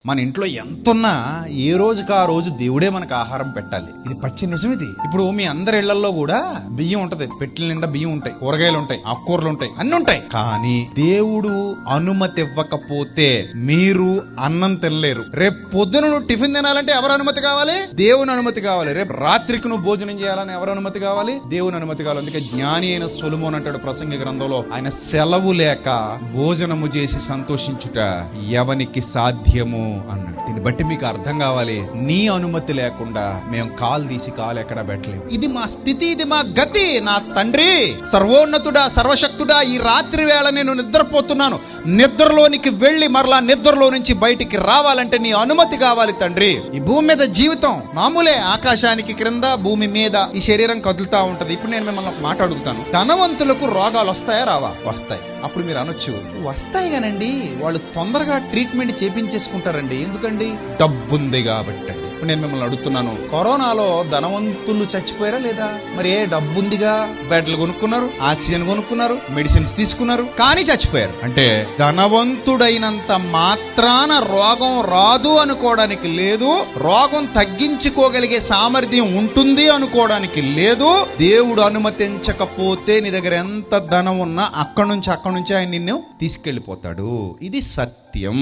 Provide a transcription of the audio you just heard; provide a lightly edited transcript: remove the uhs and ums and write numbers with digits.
మన ఇంట్లో ఎంతున్నా ఏ రోజుకి ఆ రోజు దేవుడే మనకు ఆహారం పెట్టాలి. ఇది పచ్చి నిజం. ఇది ఇప్పుడు మీ అందరి ఇళ్లలో కూడా బియ్యం ఉంటది, పెట్టెల నిండా బియ్యం ఉంటాయి, కూరగాయలు ఉంటాయి, ఆకుకూరలు ఉంటాయి, అన్ని ఉంటాయి. కానీ దేవుడు అనుమతి ఇవ్వకపోతే మీరు అన్నం తినలేరు. రేపు పొద్దున నువ్వు టిఫిన్ తినాలంటే ఎవరు అనుమతి కావాలి? దేవుని అనుమతి కావాలి. రేపు రాత్రికి నువ్వు భోజనం చేయాలని ఎవరు అనుమతి కావాలి? దేవుని అనుమతి కావాలి. అందుకే జ్ఞాని అయిన సొలొమోను అంటాడు ప్రసంగి గ్రంథంలో, ఆయన సెలవు లేక భోజనము చేసి సంతోషించుట ఎవనికి సాధ్యము అన్నాడు. దీన్ని బట్టి మీకు అర్థం కావాలి, నీ అనుమతి లేకుండా మేము కాలు తీసి కాలు ఎక్కడా పెట్టలేము. ఇది మా స్థితి, ఇది మా గతి. నా తండ్రి సర్వోన్నతుడా, సర్వశక్తుడా, ఈ రాత్రి వేళ నేను నిద్రపోతున్నాను, నిద్రలోనికి వెళ్లి మరలా నిద్రలో నుంచి బయటికి రావాలంటే నీ అనుమతి కావాలి తండ్రి. ఈ భూమి మీద జీవితం మామూలే, ఆకాశానికి క్రింద భూమి మీద ఈ శరీరం కదులుతా ఉంటది. ఇప్పుడు నేను మిమ్మల్ని ఒక మాట అడుగుతాను, ధనవంతులకు రోగాలు వస్తాయా రావా? వస్తాయి. అప్పుడు మీరు అనొచ్చు, వస్తాయి కానండి, వాళ్ళు తొందరగా ట్రీట్మెంట్ చేపించేసుకుంటారండి. ఎందుకండి? డబ్బుంది కాబట్టి. ఇప్పుడు నేను మిమ్మల్ని అడుగుతున్నాను, కరోనాలో ధనవంతులు చచ్చిపోయారా లేదా? మరి ఏ డబ్బుందిగా, బెడ్లు కొనుక్కున్నారు, ఆక్సిజన్ కొనుక్కున్నారు, మెడిసిన్స్ తీసుకున్నారు, కానీ చచ్చిపోయారు. అంటే ధనవంతుడైనంత మాత్రాన రోగం రాదు అనుకోవడానికి లేదు, రోగం తగ్గించుకోగలిగే సామర్థ్యం ఉంటుంది అనుకోవడానికి లేదు. దేవుడు అనుమతించకపోతే నీ దగ్గర ఎంత ధనం ఉన్నా అక్కడి నుంచి ఆయన నిన్ను తీసుకెళ్లిపోతాడు. ఇది సత్యం.